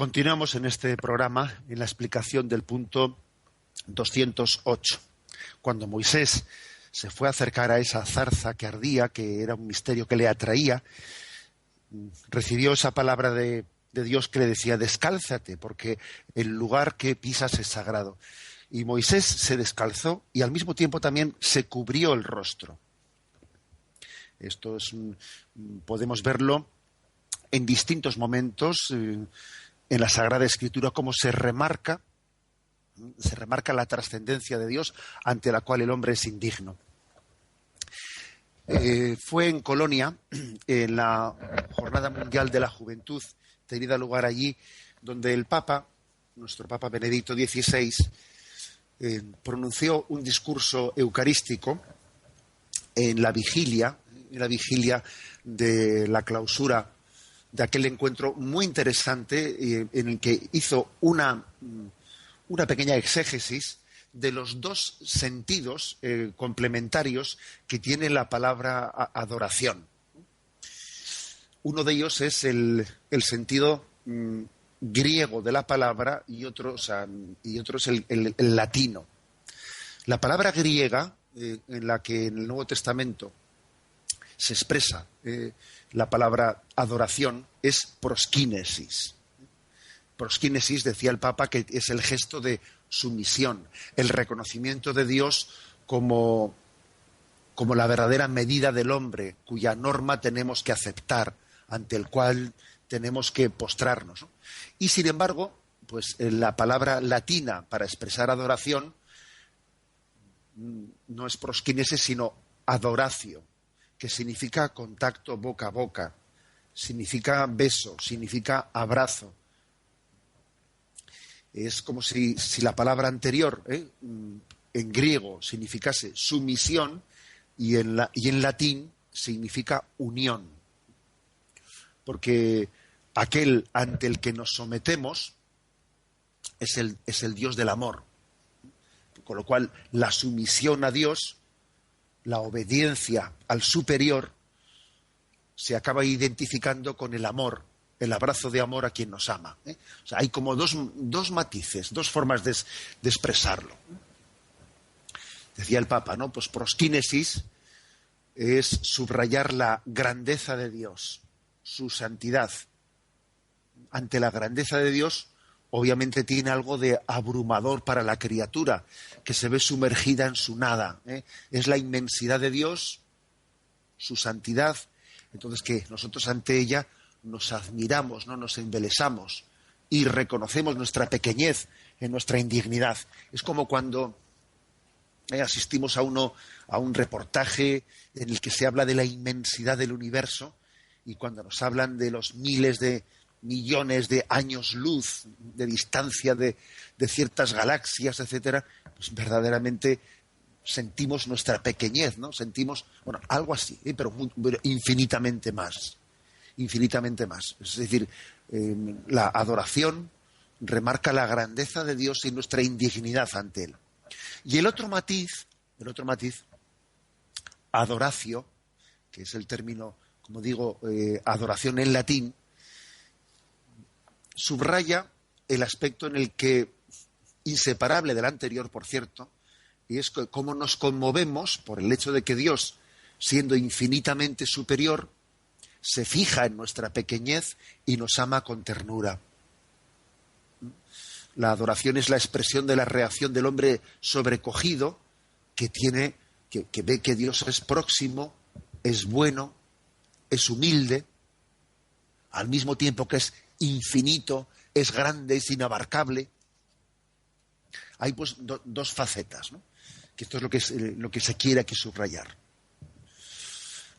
Continuamos en este programa en la explicación del punto 208. Cuando Moisés se fue a acercar a esa zarza que ardía, que era un misterio que le atraía, recibió esa palabra de Dios que le decía: descálzate, porque el lugar que pisas es sagrado. Y Moisés se descalzó y al mismo tiempo también se cubrió el rostro. Esto es podemos verlo en distintos momentos en la Sagrada Escritura, cómo se remarca la trascendencia de Dios ante la cual el hombre es indigno. Fue en Colonia, en la Jornada Mundial de la Juventud, tenida lugar allí, donde el Papa, nuestro Papa Benedicto XVI, pronunció un discurso eucarístico en la vigilia de la clausura de aquel encuentro muy interesante, en el que hizo una pequeña exégesis de los dos sentidos complementarios que tiene la palabra adoración. Uno de ellos es el sentido griego de la palabra y otro es el latino. La palabra griega, en la que en el Nuevo Testamento se expresa la palabra adoración, es proskinesis. Proskinesis, decía el Papa, que es el gesto de sumisión, el reconocimiento de Dios como la verdadera medida del hombre, cuya norma tenemos que aceptar, ante el cual tenemos que postrarnos, ¿no? Y sin embargo, pues la palabra latina para expresar adoración no es proskinesis, sino adoratio, que significa contacto boca a boca, significa beso, significa abrazo. Es como si la palabra anterior en griego significase sumisión y en latín significa unión. Porque aquel ante el que nos sometemos es el Dios del amor. Con lo cual, la sumisión a Dios, la obediencia al superior, se acaba identificando con el amor, el abrazo de amor a quien nos ama. O sea, hay como dos matices, dos formas de expresarlo. Decía el Papa, ¿no? Pues proskinesis es subrayar la grandeza de Dios, su santidad. Ante la grandeza de Dios, obviamente tiene algo de abrumador para la criatura, que se ve sumergida en su nada. Es la inmensidad de Dios, su santidad. Entonces, que nosotros ante ella nos admiramos, ¿no? Nos embelesamos y reconocemos nuestra pequeñez en nuestra indignidad. Es como cuando asistimos a un reportaje en el que se habla de la inmensidad del universo, y cuando nos hablan de los miles de millones de años luz de distancia de ciertas galaxias, etcétera, pues verdaderamente sentimos nuestra pequeñez, ¿no? Sentimos, bueno, algo así, pero infinitamente más. Infinitamente más. Es decir, la adoración remarca la grandeza de Dios y nuestra indignidad ante Él. Y el otro matiz, adoratio, que es el término, como digo, adoración en latín, subraya el aspecto en el que, inseparable del anterior, por cierto, y es cómo nos conmovemos por el hecho de que Dios, siendo infinitamente superior, se fija en nuestra pequeñez y nos ama con ternura. La adoración es la expresión de la reacción del hombre sobrecogido, que ve que Dios es próximo, es bueno, es humilde, al mismo tiempo que es infinito, es grande, es inabarcable. Hay pues dos facetas, ¿no? Que esto es lo que se quiere aquí subrayar.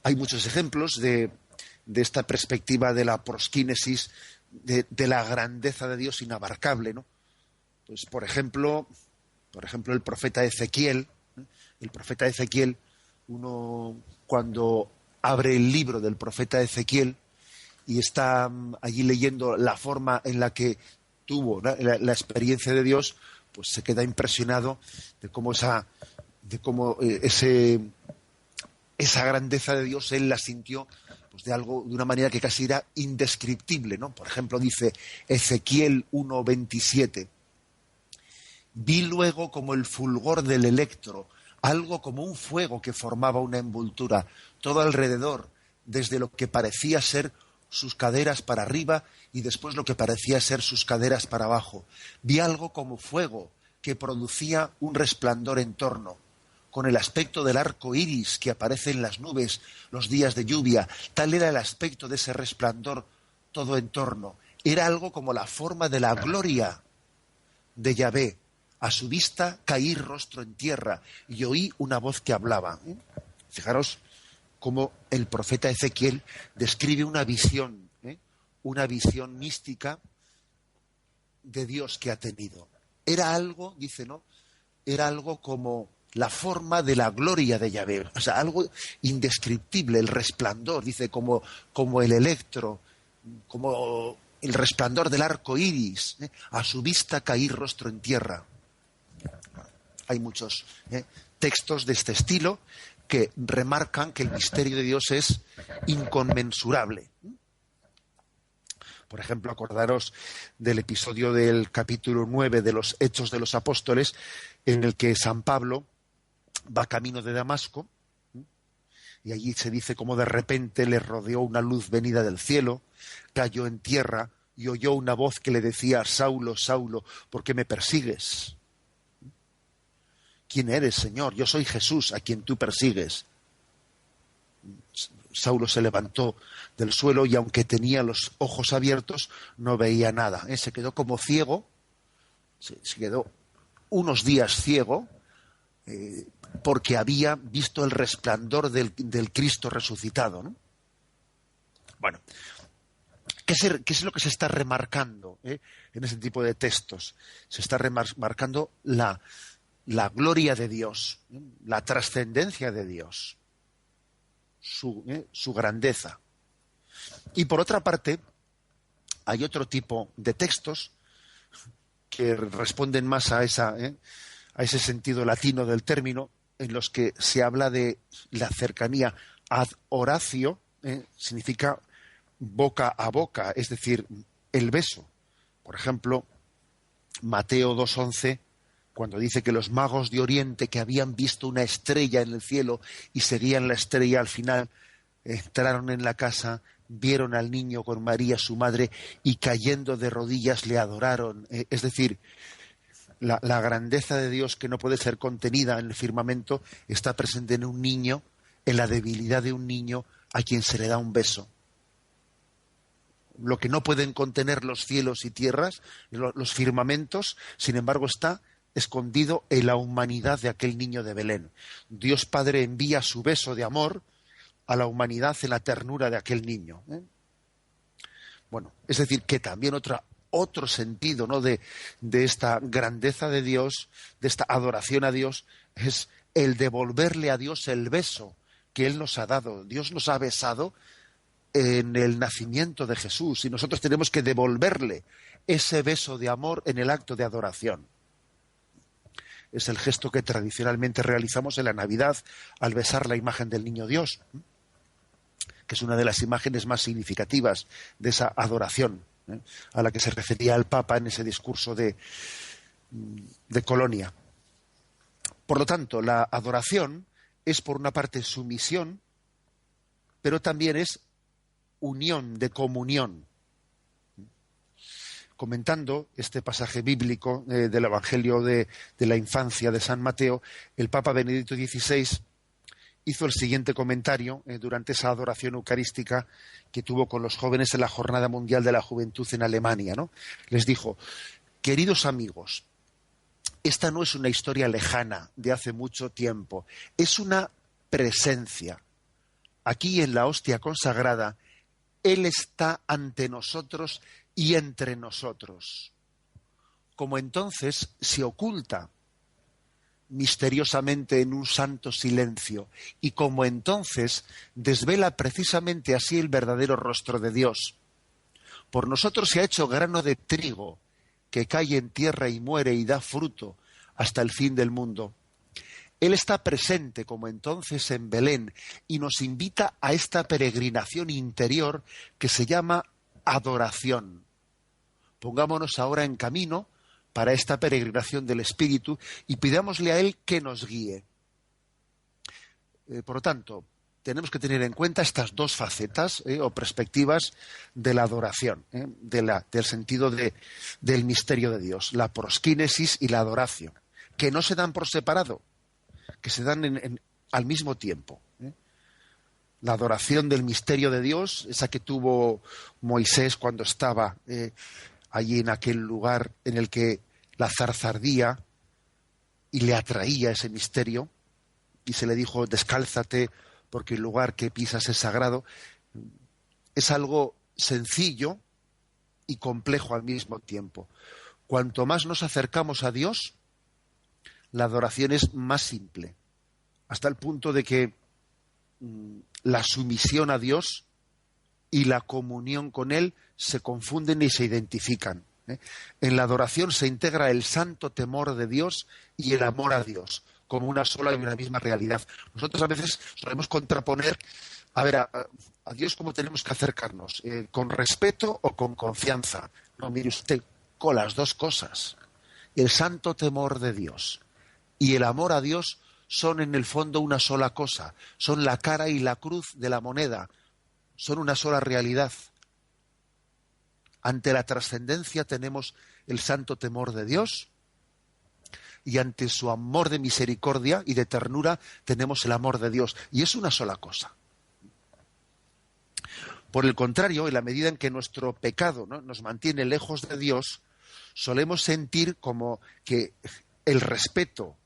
Hay muchos ejemplos de esta perspectiva de la proskinesis, de la grandeza de Dios inabarcable, ¿no? Pues por ejemplo el profeta Ezequiel, uno cuando abre el libro del profeta Ezequiel y está allí leyendo la forma en la que tuvo, ¿no?, la experiencia de Dios, pues se queda impresionado de cómo esa grandeza de Dios él la sintió pues de algo, de una manera que casi era indescriptible, ¿no? Por ejemplo, dice Ezequiel 1:27, vi luego como el fulgor del electro, algo como un fuego que formaba una envoltura todo alrededor, desde lo que parecía ser sus caderas para arriba y después lo que parecía ser sus caderas para abajo. Vi algo como fuego que producía un resplandor en torno, con el aspecto del arco iris que aparece en las nubes los días de lluvia. Tal era el aspecto de ese resplandor todo en torno. Era algo como la forma de la gloria de Yahvé. A su vista caí rostro en tierra y oí una voz que hablaba. Fijaros cómo el profeta Ezequiel describe una visión mística de Dios que ha tenido. Era algo, dice, ¿no? Era algo como la forma de la gloria de Yahvé, o sea, algo indescriptible, el resplandor, dice, como el electro, como el resplandor del arco iris, a su vista caí rostro en tierra. Hay muchos textos de este estilo que remarcan que el misterio de Dios es inconmensurable. Por ejemplo, acordaros del episodio del capítulo 9 de los Hechos de los Apóstoles, en el que San Pablo va camino de Damasco, y allí se dice cómo de repente le rodeó una luz venida del cielo, cayó en tierra y oyó una voz que le decía: Saulo, Saulo, ¿por qué me persigues? ¿Quién eres, Señor? Yo soy Jesús, a quien tú persigues. Saulo se levantó del suelo y aunque tenía los ojos abiertos, no veía nada. Se quedó como ciego, se quedó unos días ciego, porque había visto el resplandor del Cristo resucitado, ¿no? Bueno, ¿qué es lo que se está remarcando en ese tipo de textos? Se está remarcando la gloria de Dios, la trascendencia de Dios, su grandeza. Y por otra parte, hay otro tipo de textos que responden más a ese sentido latino del término, en los que se habla de la cercanía. Ad oratio significa boca a boca, es decir, el beso. Por ejemplo, Mateo 2:11, cuando dice que los magos de Oriente, que habían visto una estrella en el cielo y seguían la estrella, al final entraron en la casa, vieron al niño con María, su madre, y cayendo de rodillas le adoraron. Es decir, la grandeza de Dios, que no puede ser contenida en el firmamento, está presente en un niño, en la debilidad de un niño a quien se le da un beso. Lo que no pueden contener los cielos y tierras, los firmamentos, sin embargo, está escondido en la humanidad de aquel niño de Belén. Dios Padre envía su beso de amor a la humanidad en la ternura de aquel niño. Bueno, es decir, que también otro sentido, ¿no?, de esta grandeza de Dios, de esta adoración a Dios, es el devolverle a Dios el beso que Él nos ha dado. Dios nos ha besado en el nacimiento de Jesús y nosotros tenemos que devolverle ese beso de amor en el acto de adoración. Es el gesto que tradicionalmente realizamos en la Navidad al besar la imagen del Niño Dios, que es una de las imágenes más significativas de esa adoración, a la que se refería el Papa en ese discurso de Colonia. Por lo tanto, la adoración es, por una parte, sumisión, pero también es unión, de comunión. Comentando este pasaje bíblico del Evangelio de la infancia de San Mateo, el Papa Benedicto XVI hizo el siguiente comentario durante esa adoración eucarística que tuvo con los jóvenes en la Jornada Mundial de la Juventud en Alemania, ¿no? Les dijo: queridos amigos, esta no es una historia lejana de hace mucho tiempo, es una presencia. Aquí en la hostia consagrada, Él está ante nosotros y entre nosotros. Como entonces se oculta misteriosamente en un santo silencio, y como entonces desvela precisamente así el verdadero rostro de Dios. Por nosotros se ha hecho grano de trigo que cae en tierra y muere y da fruto hasta el fin del mundo. Él está presente como entonces en Belén y nos invita a esta peregrinación interior que se llama adoración. Pongámonos ahora en camino para esta peregrinación del Espíritu y pidámosle a Él que nos guíe. Por lo tanto, tenemos que tener en cuenta estas dos facetas o perspectivas de la adoración, del sentido del misterio de Dios, la prosquínesis y la adoración, que no se dan por separado, que se dan al mismo tiempo. La adoración del misterio de Dios, esa que tuvo Moisés cuando estaba allí en aquel lugar en el que la zarza ardía y le atraía ese misterio, y se le dijo, descálzate porque el lugar que pisas es sagrado, es algo sencillo y complejo al mismo tiempo. Cuanto más nos acercamos a Dios, la adoración es más simple, hasta el punto de que la sumisión a Dios y la comunión con Él se confunden y se identifican. En la adoración se integra el santo temor de Dios y el amor a Dios, como una sola y una misma realidad. Nosotros a veces solemos contraponer, a Dios cómo tenemos que acercarnos, con respeto o con confianza. No, mire usted, con las dos cosas. El santo temor de Dios y el amor a Dios son en el fondo una sola cosa, son la cara y la cruz de la moneda, son una sola realidad. Ante la trascendencia tenemos el santo temor de Dios y ante su amor de misericordia y de ternura tenemos el amor de Dios, y es una sola cosa. Por el contrario, en la medida en que nuestro pecado, ¿no?, nos mantiene lejos de Dios, solemos sentir como que el respeto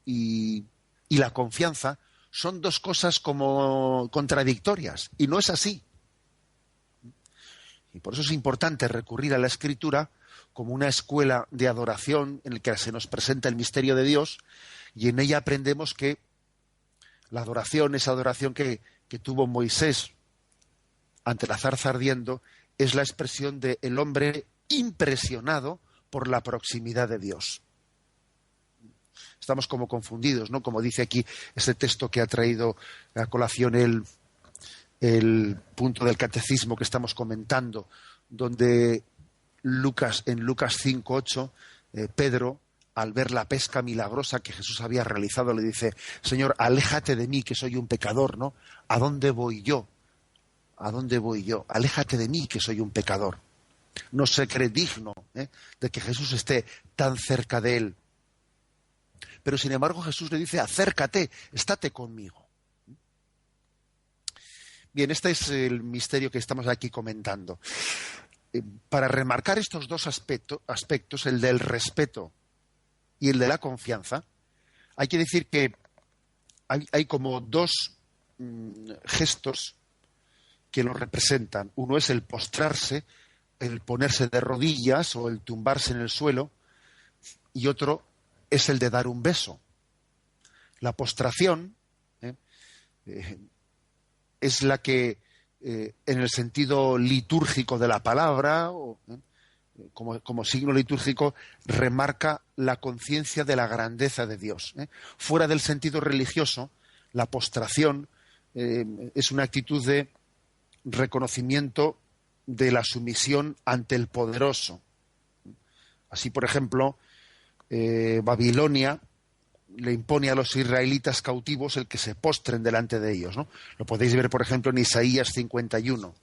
y la confianza son dos cosas como contradictorias, y no es así. Y por eso es importante recurrir a la Escritura como una escuela de adoración en la que se nos presenta el misterio de Dios, y en ella aprendemos que la adoración, esa adoración que tuvo Moisés ante la zarza ardiendo, es la expresión del hombre impresionado por la proximidad de Dios. Estamos como confundidos, ¿no? Como dice aquí ese texto que ha traído a colación el punto del catecismo que estamos comentando, donde en Lucas 5:8, Pedro, al ver la pesca milagrosa que Jesús había realizado, le dice: Señor, aléjate de mí, que soy un pecador, ¿no? ¿A dónde voy yo? ¿A dónde voy yo? Aléjate de mí, que soy un pecador. No se cree digno de que Jesús esté tan cerca de él. Pero sin embargo Jesús le dice: acércate, estate conmigo. Bien, este es el misterio que estamos aquí comentando. Para remarcar estos dos aspectos, el del respeto y el de la confianza, hay que decir que hay como dos gestos que lo representan. Uno es el postrarse, el ponerse de rodillas o el tumbarse en el suelo, y otro es el de dar un beso. La postración es la que, en el sentido litúrgico de la palabra, como signo litúrgico, remarca la conciencia de la grandeza de Dios. Fuera del sentido religioso, la postración es una actitud de reconocimiento de la sumisión ante el poderoso. Así, por ejemplo, Babilonia le impone a los israelitas cautivos el que se postren delante de ellos, ¿no? Lo podéis ver, por ejemplo, en Isaías 51.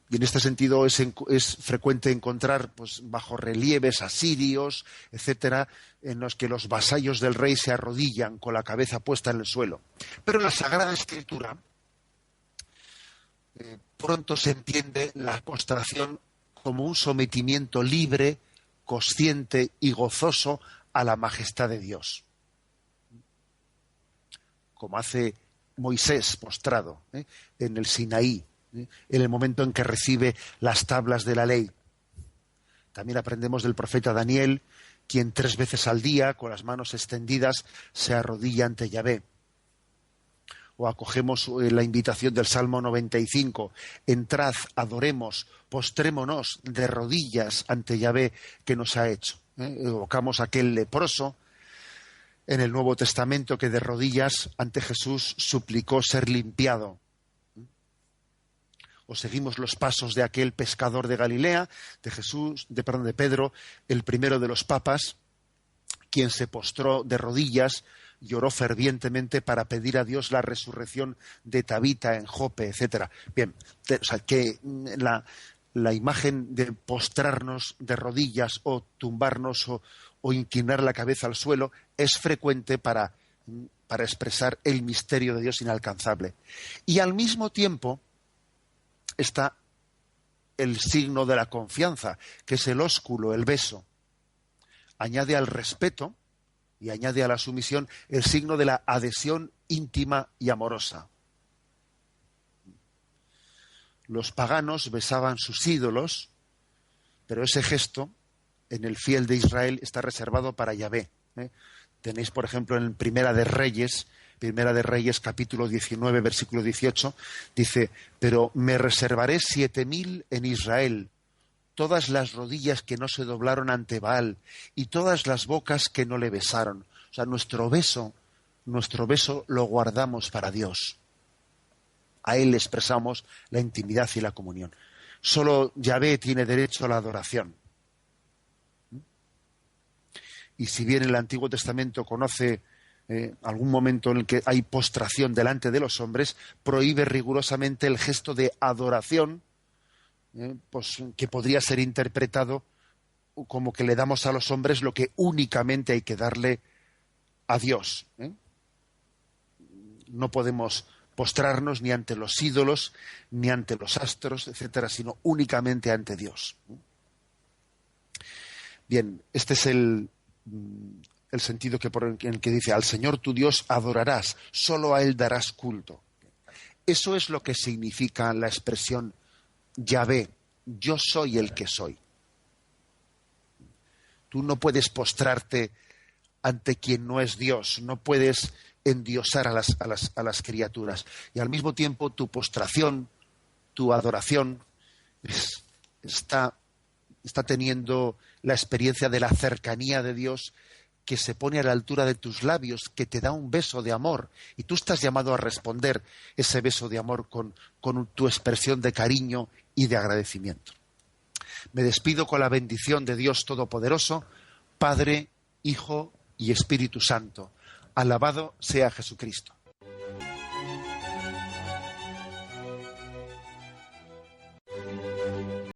Y en este sentido es frecuente encontrar, pues, bajorrelieves asirios, etcétera, en los que los vasallos del rey se arrodillan con la cabeza puesta en el suelo. Pero en la Sagrada Escritura pronto se entiende la postración como un sometimiento libre, consciente y gozoso a la majestad de Dios, como hace Moisés postrado en el Sinaí, en el momento en que recibe las tablas de la ley. También aprendemos del profeta Daniel, quien 3 veces al día, con las manos extendidas, se arrodilla ante Yahvé. O acogemos la invitación del Salmo 95, entrad, adoremos, postrémonos de rodillas ante Yahvé que nos ha hecho. Evocamos a aquel leproso en el Nuevo Testamento que de rodillas ante Jesús suplicó ser limpiado. O seguimos los pasos de aquel pescador de Galilea, de Pedro, el primero de los papas, quien se postró de rodillas, lloró fervientemente para pedir a Dios la resurrección de Tabita en Jope, etcétera. Bien, o sea, que la imagen de postrarnos de rodillas o tumbarnos o inclinar la cabeza al suelo es frecuente para expresar el misterio de Dios inalcanzable. Y al mismo tiempo está el signo de la confianza, que es el ósculo, el beso. Añade al respeto y añade a la sumisión el signo de la adhesión íntima y amorosa. Los paganos besaban sus ídolos, pero ese gesto en el fiel de Israel está reservado para Yahvé. Tenéis, por ejemplo, en Primera de Reyes, capítulo 19, versículo 18, dice: pero me reservaré 7.000 en Israel, todas las rodillas que no se doblaron ante Baal y todas las bocas que no le besaron. O sea, nuestro beso lo guardamos para Dios. A Él le expresamos la intimidad y la comunión. Solo Yahvé tiene derecho a la adoración. Y si bien el Antiguo Testamento conoce algún momento en el que hay postración delante de los hombres, prohíbe rigurosamente el gesto de adoración, pues, que podría ser interpretado como que le damos a los hombres lo que únicamente hay que darle a Dios. No podemos postrarnos ni ante los ídolos, ni ante los astros, etcétera, sino únicamente ante Dios. Bien, este es el sentido en el que dice: al Señor tu Dios adorarás, solo a Él darás culto. Eso es lo que significa la expresión Yahvé, yo soy el que soy. Tú no puedes postrarte ante quien no es Dios, no puedes endiosar a las criaturas. Y al mismo tiempo tu postración, tu adoración está teniendo la experiencia de la cercanía de Dios, que se pone a la altura de tus labios, que te da un beso de amor, y tú estás llamado a responder ese beso de amor con tu expresión de cariño y de agradecimiento. Me despido con la bendición de Dios Todopoderoso, Padre, Hijo y Espíritu Santo. Alabado sea Jesucristo.